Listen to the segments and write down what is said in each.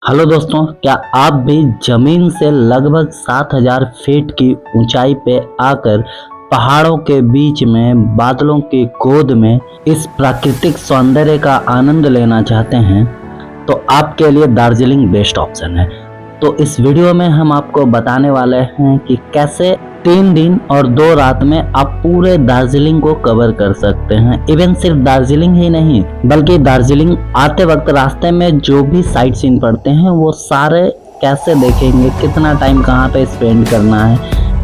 Hello दोस्तों, क्या आप भी जमीन से लगभग 7000 फीट की ऊंचाई पे आकर पहाड़ों के बीच में बादलों की गोद में इस प्राकृतिक सौंदर्य का आनंद लेना चाहते हैं? तो आपके लिए दार्जिलिंग बेस्ट ऑप्शन है। तो इस वीडियो में हम आपको बताने वाले हैं कि कैसे 3 दिन और 2 रात में आप पूरे दार्जिलिंग को कवर कर सकते हैं। इवन सिर्फ दार्जिलिंग ही नहीं, बल्कि दार्जिलिंग आते वक्त रास्ते में जो भी साइट सीन पड़ते हैं वो सारे कैसे देखेंगे, कितना टाइम कहाँ पे स्पेंड करना है,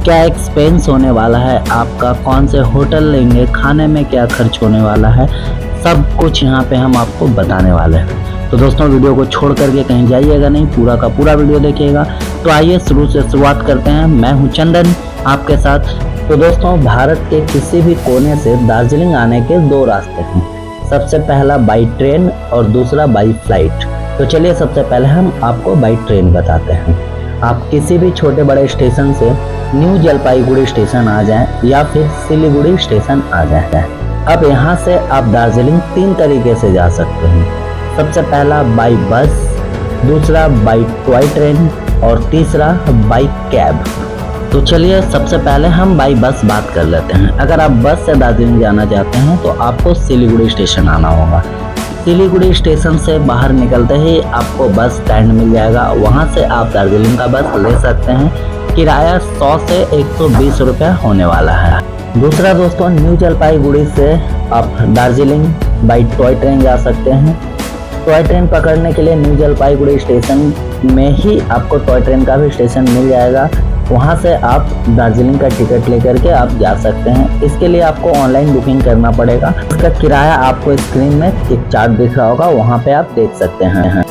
क्या एक्सपेंस होने वाला है आपका, कौन से होटल लेंगे, खाने में क्या खर्च होने वाला है, सब कुछ यहाँ पे हम आपको बताने वाले हैं। तो दोस्तों, वीडियो को छोड़ करके कहीं जाइएगा नहीं, पूरा का पूरा वीडियो देखिएगा। तो आइए शुरू से शुरुआत करते हैं। मैं हूं चंदन आपके साथ। तो दोस्तों, भारत के किसी भी कोने से दार्जिलिंग आने के 2 रास्ते हैं। सबसे पहला बाई ट्रेन और दूसरा बाई फ्लाइट। तो चलिए सबसे पहले हम आपको बाई ट्रेन बताते हैं। आप किसी भी छोटे बड़े स्टेशन से न्यू जलपाईगुड़ी स्टेशन आ जाएं या फिर सिलीगुड़ी स्टेशन आ जाएं। अब यहाँ से आप दार्जिलिंग 3 तरीके से जा सकते हैं। सबसे पहला बाई बस, दूसरा बाई टॉय ट्रेन और तीसरा बाई कैब। तो चलिए सबसे पहले हम बाई बस बात कर लेते हैं। अगर आप बस से दार्जिलिंग जाना चाहते हैं तो आपको सिलीगुड़ी स्टेशन आना होगा। सिलीगुड़ी स्टेशन से बाहर निकलते ही आपको बस स्टैंड मिल जाएगा, वहां से आप दार्जिलिंग का बस ले सकते हैं। किराया 100 से 120 रुपया होने वाला है। दूसरा दोस्तों, न्यू जलपाईगुड़ी से आप दार्जिलिंग बाई टॉय ट्रेन जा सकते हैं। टॉय ट्रेन पकड़ने के लिए न्यू जलपाईगुड़ी स्टेशन में ही आपको टॉय ट्रेन का भी स्टेशन मिल जाएगा, वहां से आप दार्जिलिंग का टिकट लेकर के आप जा सकते हैं। इसके लिए आपको ऑनलाइन बुकिंग करना पड़ेगा। इसका किराया आपको स्क्रीन में एक चार्ट दिख रहा होगा, वहां पे आप देख सकते हैं।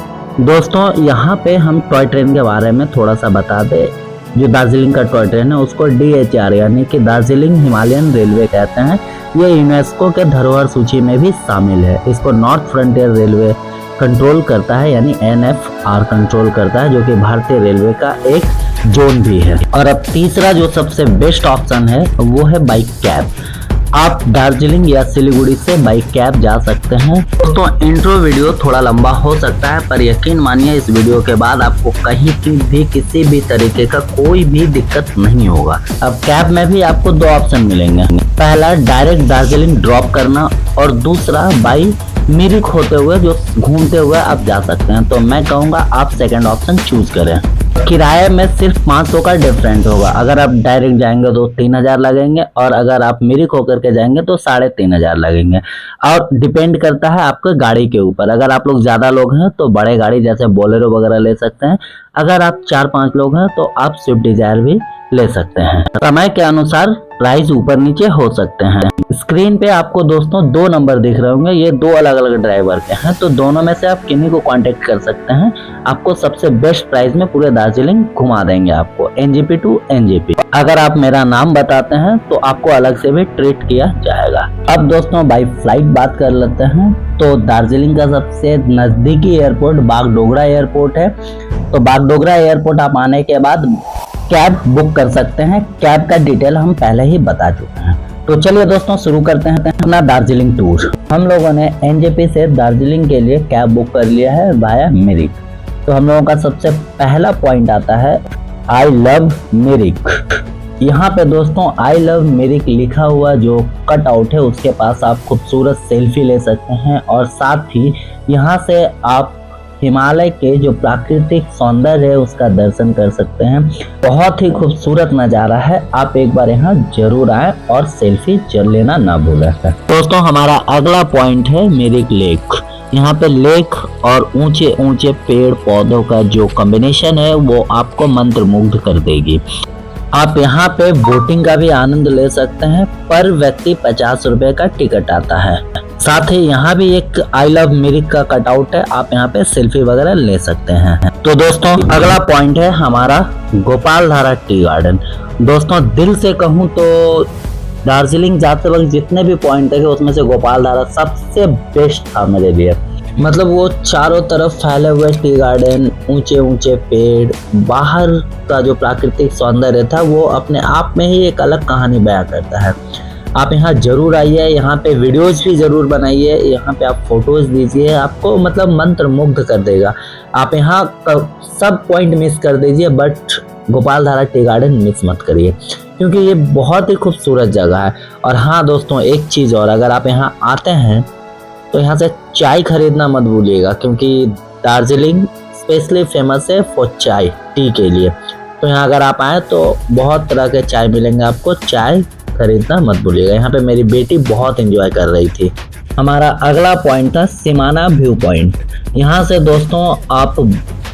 दोस्तों, यहाँ पे हम टॉय ट्रेन के बारे में थोड़ा सा बता दें। जो दार्जिलिंग का टॉय ट्रेन है उसको DHR यानी कि दार्जिलिंग हिमालयन रेलवे कहते हैं। ये यूनेस्को के धरोहर सूची में भी शामिल है। इसको नॉर्थ फ्रंटियर रेलवे कंट्रोल करता है, यानी NFR कंट्रोल करता है, जो कि भारतीय रेलवे का एक जोन भी है। और अब तीसरा जो सबसे बेस्ट ऑप्शन है वो है बाई कैब। आप दार्जिलिंग या सिलीगुड़ी से बाई कैब जा सकते हैं। दोस्तों, इंट्रो वीडियो थोड़ा लंबा हो सकता है, पर यकीन मानिए इस वीडियो के बाद आपको कहीं भी किसी भी तरीके का कोई भी दिक्कत नहीं होगा। अब कैब में भी आपको 2 ऑप्शन मिलेंगे। पहला डायरेक्ट दार्जिलिंग ड्रॉप करना और दूसरा बाई मिरिक होते हुए जो घूमते हुए आप जा सकते हैं। तो मैं कहूँगा आप सेकंड ऑप्शन चूज करें। किराए में सिर्फ 500 का डिफरेंट होगा। अगर आप डायरेक्ट जाएंगे तो 3000 लगेंगे और अगर आप मिरिक होकर के जाएंगे तो 3500 लगेंगे। और डिपेंड करता है आपके गाड़ी के ऊपर। अगर आप लोग ज्यादा लोग हैं तो बड़े गाड़ी जैसे बोलेरो वगैरह ले सकते हैं। अगर आप 4-5 लोग हैं तो आप स्विफ्ट डिजायर भी ले सकते हैं। समय के अनुसार प्राइस ऊपर नीचे हो सकते हैं। स्क्रीन पे आपको दोस्तों 2 नंबर दिख रहे होंगे, ये 2 अलग अलग ड्राइवर के हैं। तो दोनों में से आप किन्हीं को कांटेक्ट कर सकते हैं। आपको सबसे बेस्ट प्राइस में पूरे दार्जिलिंग घुमा देंगे, आपको NGP to NGP। अगर आप मेरा नाम बताते हैं तो आपको अलग से भी ट्रीट किया जाएगा। अब दोस्तों बाई फ्लाइट बात कर लेते हैं। तो दार्जिलिंग का सबसे नजदीकी एयरपोर्ट बागडोगरा एयरपोर्ट है। तो बागडोगरा एयरपोर्ट आप आने के बाद कैब बुक कर सकते हैं। कैब का डिटेल हम पहले ही बता चुके हैं। तो चलिए दोस्तों शुरू करते हैं अपना दार्जिलिंग टूर। हम लोगों ने NJP से दार्जिलिंग के लिए कैब बुक कर लिया है वाया मिरिक। तो हम लोगों का सबसे पहला पॉइंट आता है आई लव मिरिक। यहाँ पे दोस्तों आई लव मिरिक लिखा हुआ जो कट आउट है उसके पास आप खूबसूरत सेल्फी ले सकते हैं और साथ ही यहाँ से आप हिमालय के जो प्राकृतिक सौंदर्य है उसका दर्शन कर सकते हैं। बहुत ही खूबसूरत नज़ारा है, आप एक बार यहाँ जरूर आएं और सेल्फी लेना ना भूलें। दोस्तों, हमारा अगला पॉइंट है मिरिक लेक। यहाँ पे लेक और ऊंचे ऊंचे पेड़ पौधों का जो कॉम्बिनेशन है वो आपको मंत्रमुग्ध कर देगी। आप यहाँ पे बोटिंग का भी आनंद ले सकते हैं। पर व्यक्ति 50 रुपए का टिकट आता है। साथ ही यहाँ भी एक आई लव मिरिक का कटआउट है, आप यहाँ पे सेल्फी वगैरह ले सकते हैं। तो दोस्तों अगला पॉइंट है हमारा गोपालधारा टी गार्डन। दोस्तों दिल से कहूँ तो दार्जिलिंग जाते वक्त जितने भी पॉइंट थे उसमें से गोपालधारा सबसे बेस्ट था मेरे लिए। मतलब वो चारों तरफ फैले हुए टी गार्डन, ऊंचे ऊंचे पेड़, बाहर का जो प्राकृतिक सौंदर्य था वो अपने आप में ही एक अलग कहानी बयां करता है। आप यहाँ जरूर आइए, यहाँ पे वीडियोस भी ज़रूर बनाइए, यहाँ पे आप फोटोज़ दीजिए, आपको मतलब मंत्र मुग्ध कर देगा। आप यहाँ सब पॉइंट मिस कर दीजिए, but Gopaldhara tea garden miss मत करिए, क्योंकि ये बहुत ही खूबसूरत जगह है। और हाँ दोस्तों, एक चीज़ और, अगर आप यहाँ आते हैं तो यहाँ से चाय खरीदना मत भूलिएगा, क्योंकि दार्जिलिंग स्पेशली फेमस है फॉर चाय, टी के लिए। तो यहाँ अगर आप आए तो बहुत तरह के चाय मिलेंगे आपको, चाय खरीदना मत भूलिएगा। यहाँ पे मेरी बेटी बहुत एंजॉय कर रही थी। हमारा अगला पॉइंट था सिमाना व्यू पॉइंट। यहाँ से दोस्तों आप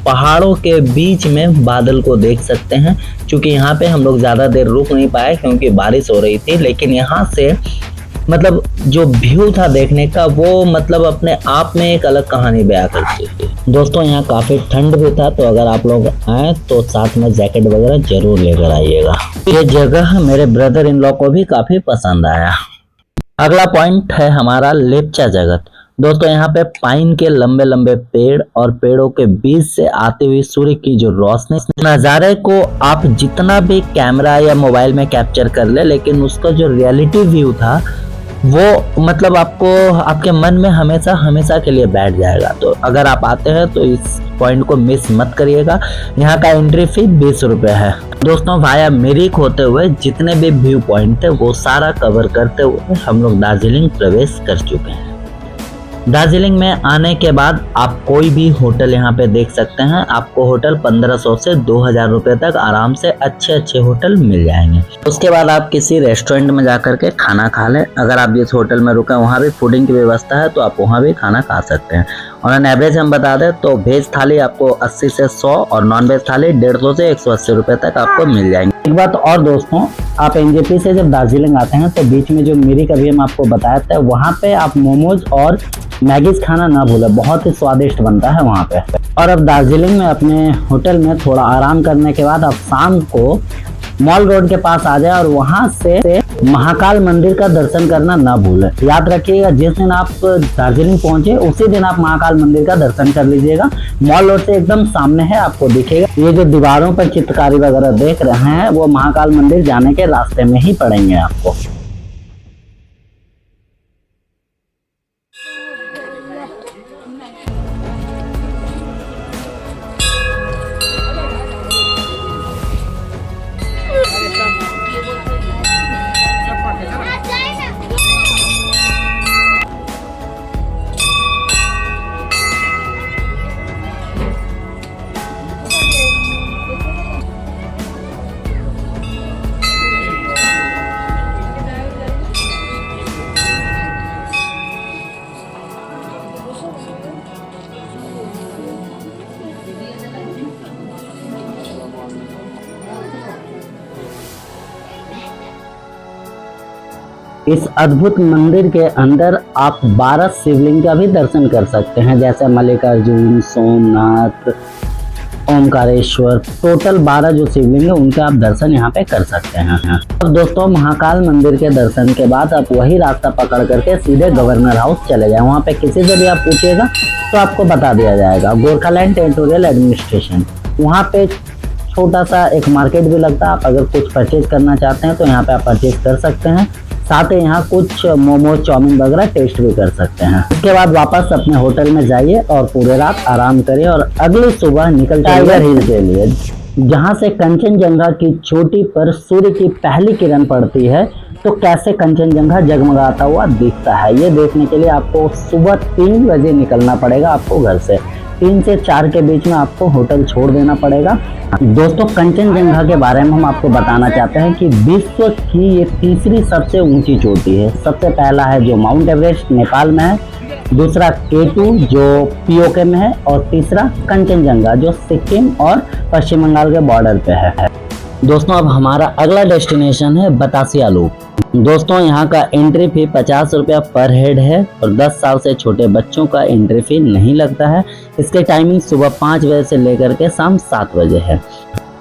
पहाड़ों के बीच में बादल को देख सकते हैं। क्योंकि यहाँ पे हम लोग ज़्यादा देर रुक नहीं पाए क्योंकि बारिश हो रही थी, लेकिन यहाँ से मतलब जो व्यू था देखने का, वो मतलब अपने आप में एक अलग कहानी बयां करती थी। दोस्तों यहाँ काफ़ी ठंड भी था, तो अगर आप लोग आए तो साथ में जैकेट वगैरह जरूर लेकर आइएगा। ये जगह मेरे ब्रदर इन लॉ को भी काफ़ी पसंद आया। अगला पॉइंट है हमारा लेप्चा जगत। दोस्तों यहाँ पे पाइन के लंबे लंबे पेड़ और पेड़ों के बीच से आती हुई सूर्य की जो रोशनी, नज़ारे को आप जितना भी कैमरा या मोबाइल में कैप्चर कर ले, लेकिन उसका जो रियलिटी व्यू था वो मतलब आपको आपके मन में हमेशा हमेशा के लिए बैठ जाएगा। तो अगर आप आते हैं तो इस पॉइंट को मिस मत करिएगा। यहाँ का एंट्री फी 20 रुपये है। दोस्तों वाया मिरिक होते हुए जितने भी व्यू पॉइंट थे वो सारा कवर करते हुए हम लोग दार्जिलिंग प्रवेश कर चुके हैं। दार्जिलिंग में आने के बाद आप कोई भी होटल यहाँ पे देख सकते हैं। आपको होटल 1500 से 2000 रुपये तक आराम से अच्छे अच्छे होटल मिल जाएंगे। उसके बाद आप किसी रेस्टोरेंट में जा करके खाना खा लें। अगर आप जिस होटल में रुके वहाँ भी फूडिंग की व्यवस्था है, तो आप वहाँ भी खाना खा सकते हैं। और ऑन एवरेज हम बता दें तो वेज थाली आपको 80 से 100 और नॉन वेज थाली 150 से 180 रुपये तक आपको मिल जाएंगे। एक बात और दोस्तों, आप एनजेपी से जब दार्जिलिंग आते हैं तो बीच में जो मिरिक अभी हम आपको बताया था, वहाँ पे आप मोमोज और मैगीज खाना ना भूलें, बहुत ही स्वादिष्ट बनता है वहाँ पे। और अब दार्जिलिंग में अपने होटल में थोड़ा आराम करने के बाद आप शाम को मॉल रोड के पास आ जाए और वहाँ से महाकाल मंदिर का दर्शन करना ना भूलें। याद रखिएगा, जिस दिन आप दार्जिलिंग पहुँचे उसी दिन आप महाकाल मंदिर का दर्शन कर लीजिएगा। मॉल रोड से एकदम सामने है, आपको दिखेगा। ये जो दीवारों पर चित्रकारी वगैरह देख रहे हैं वो महाकाल मंदिर जाने के रास्ते में ही पड़ेंगे आपको। इस अद्भुत मंदिर के अंदर आप 12 शिवलिंग का भी दर्शन कर सकते हैं, जैसे मल्लिकार्जुन, सोमनाथ, ओमकारेश्वर। टोटल 12 जो शिवलिंग है उनका आप दर्शन यहाँ पे कर सकते हैं। अब दोस्तों महाकाल मंदिर के दर्शन के बाद आप वही रास्ता पकड़ करके सीधे गवर्नर हाउस चले जाए। वहाँ पे किसी से भी आप पूछिएगा तो आपको बता दिया जाएगा। गोरखालैंड टेरिटोरियल एडमिनिस्ट्रेशन, वहाँ पे छोटा सा एक मार्केट भी लगता है। आप अगर कुछ परचेज करना चाहते हैं तो यहाँ पे आप परचेज कर सकते हैं। साथ ही यहाँ कुछ मोमोज, चाउमीन वगैरह टेस्ट भी कर सकते हैं। उसके बाद वापस अपने होटल में जाइए और पूरे रात आराम करिए और अगली सुबह निकल टाइगर हिल के लिए, जहाँ से कंचनजंगा की चोटी पर सूर्य की पहली किरण पड़ती है तो कैसे कंचनजंगा जगमगाता हुआ दिखता है, ये देखने के लिए आपको सुबह 3 बजे निकलना पड़ेगा। आपको घर से 3 से 4 के बीच में आपको होटल छोड़ देना पड़ेगा। दोस्तों कंचनजंगा के बारे में हम आपको बताना चाहते हैं कि विश्व की ये तीसरी सबसे ऊंची चोटी है। सबसे पहला है जो माउंट एवरेस्ट नेपाल में है, दूसरा K2 जो पीओके में है, और तीसरा कंचनजंगा जो सिक्किम और पश्चिम बंगाल के बॉर्डर पे है। दोस्तों अब हमारा अगला डेस्टिनेशन है बतासिया लूप। दोस्तों यहाँ का एंट्री फी 50 रुपया पर हेड है और 10 साल से छोटे बच्चों का एंट्री फी नहीं लगता है। इसके टाइमिंग सुबह 5 बजे से लेकर के शाम 7 बजे है।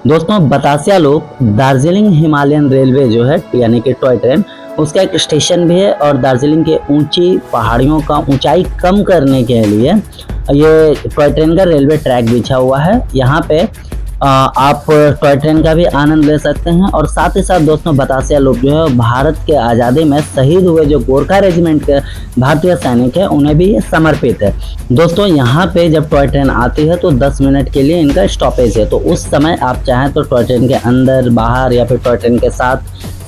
दोस्तों Batasia loop Darjeeling Himalayan railway जो है यानी कि टॉय ट्रेन, उसका एक स्टेशन भी है और दार्जिलिंग के ऊंची पहाड़ियों का ऊंचाई कम करने के लिए ये टॉय ट्रेन का रेलवे ट्रैक बिछा हुआ है। यहाँ पे आप टॉय ट्रेन का भी आनंद ले सकते हैं। और साथ ही साथ दोस्तों बतासिया लूप जो है भारत के आज़ादी में शहीद हुए जो गोरखा रेजिमेंट के भारतीय सैनिक है उन्हें भी ये समर्पित है। दोस्तों यहाँ पे जब टॉय ट्रेन आती है तो 10 मिनट के लिए इनका स्टॉपेज है, तो उस समय आप चाहें तो टॉय ट्रेन के अंदर बाहर या फिर टॉय ट्रेन के साथ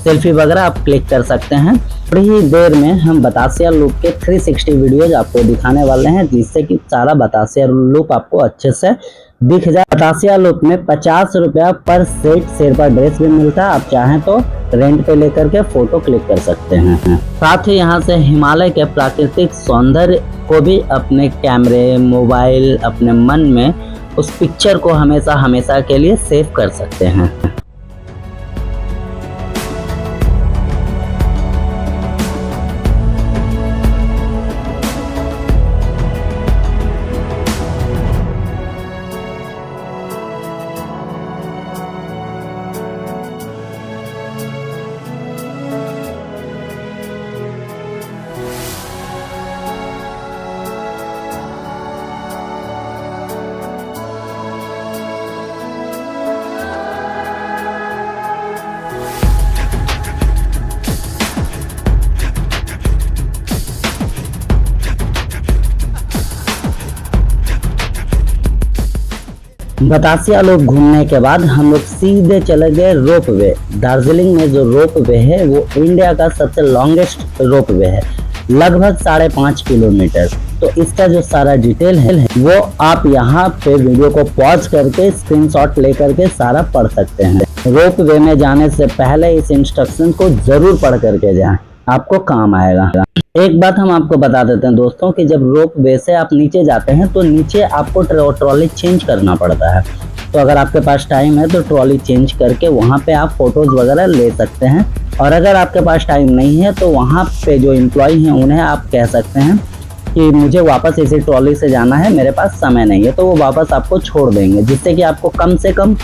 सेल्फी वगैरह आप क्लिक कर सकते हैं। थोड़ी ही देर में हम बतासिया लूप के 360 वीडियोज आपको दिखाने वाले हैं, जिससे कि सारा बतासिया लूप आपको अच्छे से दिख जाए। बतासिया लूप में 50 रुपया पर सेट शेरपा ड्रेस भी मिलता है, आप चाहें तो रेंट पे लेकर के फोटो क्लिक कर सकते हैं। साथ ही यहाँ से हिमालय के प्राकृतिक सौंदर्य को भी अपने कैमरे, मोबाइल, अपने मन में उस पिक्चर को हमेशा हमेशा के लिए सेव कर सकते हैं। बतासिया लूप घूमने के बाद हम लोग सीधे चले गए रोप वे। दार्जिलिंग में जो रोप वे है वो इंडिया का सबसे लॉन्गेस्ट रोप वे है, लगभग 5.5 किलोमीटर। तो इसका जो सारा डिटेल है वो आप यहाँ पे वीडियो को पॉज करके स्क्रीनशॉट लेकर के सारा पढ़ सकते हैं। रोप वे में जाने से पहले इस इंस्ट्रक्शन को जरूर पढ़ करके जाएं, आपको काम आएगा। एक बात हम आपको बता देते हैं दोस्तों कि जब रोप वे से आप नीचे जाते हैं तो नीचे आपको ट्रॉली चेंज करना पड़ता है। तो अगर आपके पास टाइम है तो ट्रॉली चेंज करके वहाँ पे आप फोटोज वगैरह ले सकते हैं। और अगर आपके पास टाइम नहीं है तो वहाँ पे जो एम्प्लॉय हैं उन्हें आप कह सकते हैं कि मुझे वापस इसी ट्रॉली से जाना है, मेरे पास समय नहीं है, तो वो वापस आपको छोड़ देंगे, जिससे कि आपको कम से कम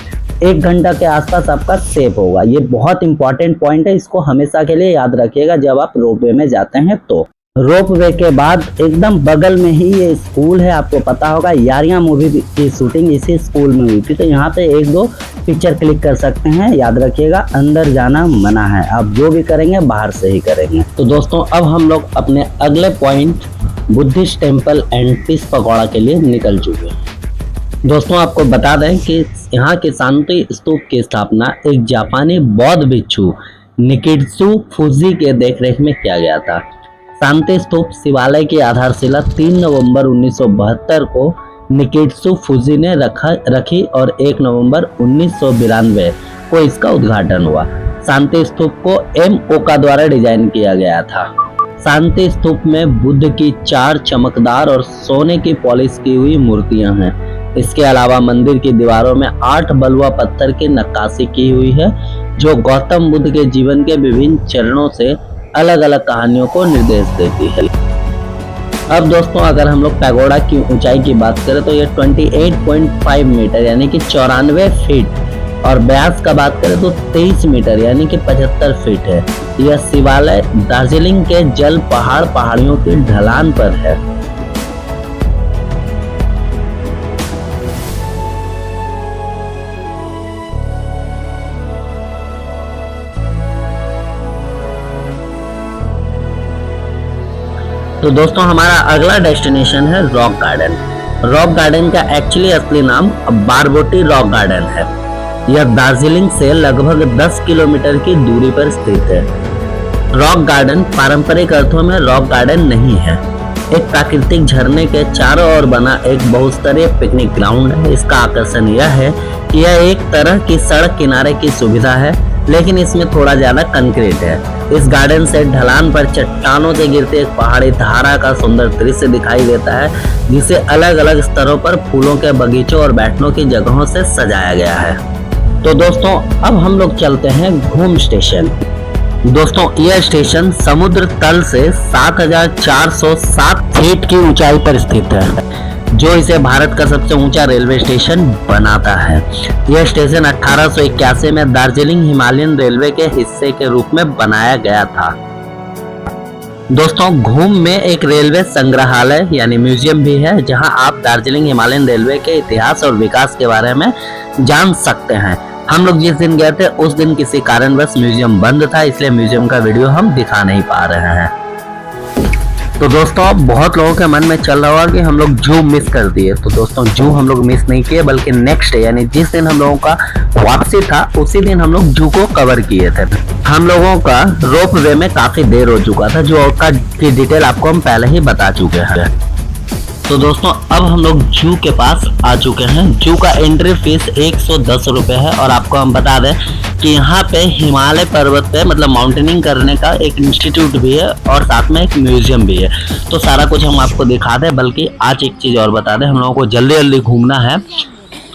1 घंटा के आसपास आपका सेव होगा। ये बहुत इंपॉर्टेंट पॉइंट है, इसको हमेशा के लिए याद रखिएगा जब आप रोप वे में जाते हैं। तो रोप वे के बाद एकदम बगल में ही ये स्कूल है, आपको पता होगा यारियां मूवी की शूटिंग इसी स्कूल में हुई थी, तो यहाँ पे 1-2 पिक्चर क्लिक कर सकते हैं। याद रखिएगा अंदर जाना मना है, आप जो भी करेंगे बाहर से ही करेंगे। तो दोस्तों अब हम लोग अपने अगले point Buddhist temple and peace pagoda के लिए निकल चुके हैं। दोस्तों आपको बता दें कि यहाँ के शांति स्तूप की स्थापना एक जापानी बौद्ध भिक्षु निकित्सु फुजी के देखरेख में किया गया था। शांति स्तूप शिवालय की आधारशिला 3 नवंबर 1972 को निकित्सु फुजी ने रखी और 1 नवंबर 1992 को इसका उद्घाटन हुआ। शांति स्तूप को एम ओका द्वारा डिजाइन किया गया था। शांति स्तूप में बुद्ध की 4 चमकदार और सोने की पॉलिश की हुई मूर्तियां हैं। इसके अलावा मंदिर की दीवारों में 8 बलुआ पत्थर की नक्काशी की हुई है, जो गौतम बुद्ध के जीवन के विभिन्न चरणों से अलग अलग कहानियों को निर्देश देती है। अब दोस्तों अगर हम लोग पैगोडा की ऊंचाई की बात करें तो ये 28.5 मीटर यानी कि 94 फीट और व्यास का बात करें तो 23 मीटर यानी कि 75 फीट है। यह शिवालय दार्जिलिंग के जल पहाड़ियों की ढलान पर है। तो दोस्तों हमारा अगला डेस्टिनेशन है रॉक गार्डन। रॉक गार्डन का एक्चुअली असली नाम बारबोटी रॉक गार्डन है। यह दार्जिलिंग से लगभग 10 किलोमीटर की दूरी पर स्थित है। रॉक गार्डन पारंपरिक अर्थों में रॉक गार्डन नहीं है, एक प्राकृतिक झरने के चारों ओर बना एक बहुस्तरीय पिकनिक ग्राउंड है। इसका आकर्षण यह है कि यह एक तरह की सड़क किनारे की सुविधा है, लेकिन इसमें थोड़ा ज्यादा कंक्रीट है। इस गार्डन से ढलान पर चट्टानों से गिरते एक पहाड़ी धारा का सुंदर दृश्य दिखाई देता है, जिसे अलग अलग स्तरों पर फूलों के बगीचों और बैठने की जगहों से सजाया गया है। तो दोस्तों अब हम लोग चलते हैं घूम स्टेशन। दोस्तों यह स्टेशन समुद्र तल से 7,407 फीट की ऊंचाई पर स्थित है, जो इसे भारत का सबसे ऊंचा रेलवे स्टेशन बनाता है। यह स्टेशन 1881 में दार्जिलिंग हिमालयन रेलवे के हिस्से के रूप में बनाया गया था। दोस्तों घूम में एक रेलवे संग्रहालय यानी म्यूजियम भी है, जहां आप दार्जिलिंग हिमालयन रेलवे के इतिहास और विकास के बारे में जान सकते हैं। हम लोग जिस दिन गए थे उस दिन किसी कारणवश म्यूजियम बंद था, इसलिए म्यूजियम का वीडियो हम दिखा नहीं पा रहे हैं। तो दोस्तों बहुत लोगों के मन में चल रहा होगा कि हम लोग जू मिस कर दिए। तो दोस्तों जू हम लोग मिस नहीं किए, बल्कि नेक्स्ट डे यानी जिस दिन हम लोगों का वापसी था उसी दिन हम लोग जू को कवर किए थे। हम लोगों का रोप वे में काफी देर हो चुका था, जो का की डिटेल आपको हम पहले ही बता चुके हैं। तो दोस्तों अब हम लोग जू के पास आ चुके हैं। जू का एंट्री फीस 110 रुपये है, और आपको हम बता दें कि यहाँ पे हिमालय पर्वत पे मतलब माउंटेनिंग करने का एक इंस्टीट्यूट भी है और साथ में एक म्यूजियम भी है। तो सारा कुछ हम आपको दिखा दें, बल्कि आज एक चीज़ और बता दें, हम लोगों को जल्दी जल्दी घूमना है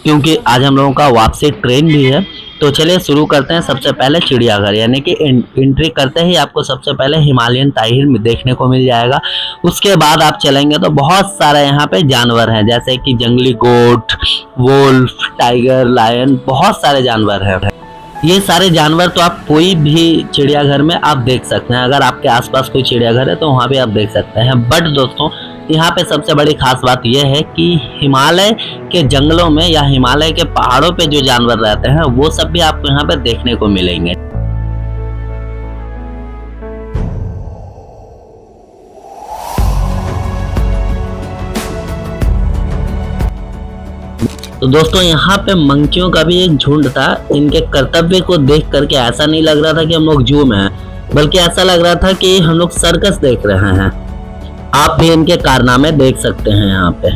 क्योंकि आज हम लोगों का वापसी ट्रेन भी है। तो चलिए शुरू करते हैं। सबसे पहले चिड़ियाघर, यानी कि एंट्री करते ही आपको सबसे पहले हिमालयन टाइगर देखने को मिल जाएगा। उसके बाद आप चलेंगे तो बहुत सारे यहाँ पे जानवर हैं, जैसे कि जंगली गोट, वुल्फ, टाइगर, लायन, बहुत सारे जानवर हैं। ये सारे जानवर तो आप कोई भी चिड़ियाघर में आप देख सकते हैं। अगर आपके आसपास कोई चिड़ियाघर है तो वहाँ भी आप देख सकते हैं। बट दोस्तों यहाँ पे सबसे बड़ी खास बात यह है कि हिमालय के जंगलों में या हिमालय के पहाड़ों पे जो जानवर रहते हैं वो सब भी आपको यहाँ पे देखने को मिलेंगे। तो दोस्तों यहाँ पे मंकियों का भी एक झुंड था। इनके कर्तव्य को देख करके ऐसा नहीं लग रहा था कि हम लोग जू में हैं, बल्कि ऐसा लग रहा था कि हम लोग सर्कस देख रहे हैं। आप भी इनके कारनामे देख सकते हैं यहाँ पे।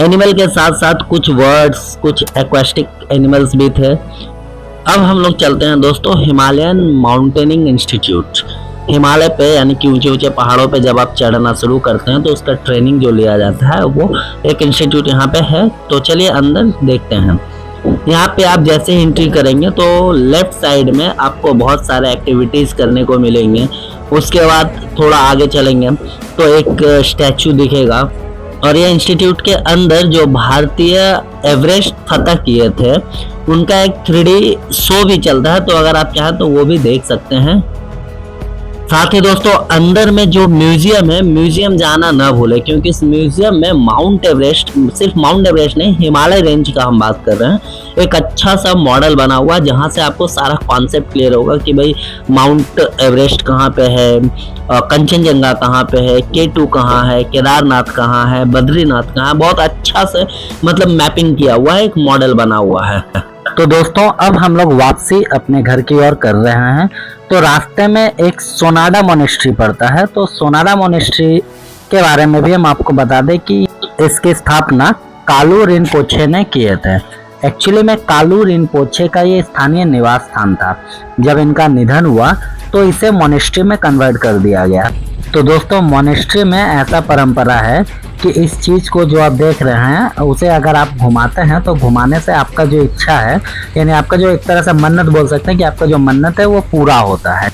एनिमल के साथ साथ कुछ बर्ड्स, कुछ एक्वास्टिक एनिमल्स भी थे। अब हम लोग चलते हैं दोस्तों हिमालयन माउंटेनिंग इंस्टीट्यूट। हिमालय पे यानी कि ऊंचे ऊंचे पहाड़ों पे जब आप चढ़ना शुरू करते हैं तो उसका ट्रेनिंग जो लिया जाता है वो एक इंस्टीट्यूट यहाँ पे है। तो चलिए अंदर देखते हैं। यहाँ पे आप जैसे एंट्री करेंगे तो लेफ्ट साइड में आपको बहुत सारे एक्टिविटीज करने को मिलेंगे। उसके बाद थोड़ा आगे चलेंगे तो एक स्टैचू दिखेगा, और ये इंस्टीट्यूट के अंदर जो भारतीय एवरेस्ट फतह किए थे उनका एक 3D शो भी चलता है, तो अगर आप चाहें तो वो भी देख सकते हैं। साथ ही दोस्तों अंदर में जो म्यूजियम है, म्यूजियम जाना ना भूले, क्योंकि इस म्यूजियम में माउंट एवरेस्ट, सिर्फ माउंट एवरेस्ट नहीं, हिमालय रेंज का हम बात कर रहे हैं, एक अच्छा सा मॉडल बना हुआ, जहां से आपको सारा कॉन्सेप्ट क्लियर होगा कि भाई माउंट एवरेस्ट कहाँ पे है, कंचनजंगा कहाँ पे है, K2 कहाँ है, केदारनाथ कहाँ है, बद्रीनाथ कहाँ है। बहुत अच्छा से मतलब मैपिंग किया हुआ है, एक मॉडल बना हुआ है। तो दोस्तों अब हम लोग वापसी अपने घर की ओर कर रहे हैं। तो रास्ते में एक सोनाडा मोनेस्ट्री पड़ता है। तो सोनाडा मोनेस्ट्री के बारे में भी हम आपको बता दें कि इसकी स्थापना कालू रिनपोछे ने किए थे। एक्चुअली में कालू रिनपोछे का ये स्थानीय निवास स्थान था। जब इनका निधन हुआ तो इसे मोनेस्ट्री में कन्वर्ट कर दिया गया। तो दोस्तों मोनेस्ट्री में ऐसा परंपरा है कि इस चीज़ को जो आप देख रहे हैं उसे अगर आप घुमाते हैं तो घुमाने से आपका जो इच्छा है, यानी आपका जो एक तरह से मन्नत बोल सकते हैं कि आपका जो मन्नत है वो पूरा होता है।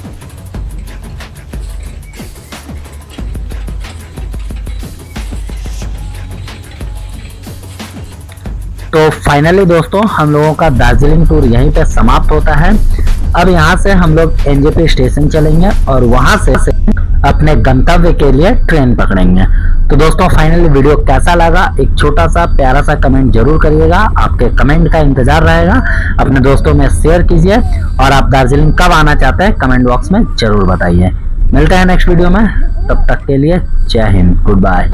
तो फाइनली दोस्तों हम लोगों का दार्जिलिंग टूर यहीं पे समाप्त होता है। अब यहाँ से हम लोग NJP स्टेशन चलेंगे और वहाँ से अपने गंतव्य के लिए ट्रेन पकड़ेंगे। तो दोस्तों फाइनली वीडियो कैसा लगा, एक छोटा सा प्यारा सा कमेंट जरूर करिएगा। आपके कमेंट का इंतजार रहेगा। अपने दोस्तों में शेयर कीजिए, और आप दार्जिलिंग कब आना चाहते हैं कमेंट बॉक्स में जरूर बताइए। मिलते हैं नेक्स्ट वीडियो में, तब तक के लिए जय हिंद, गुड बाय।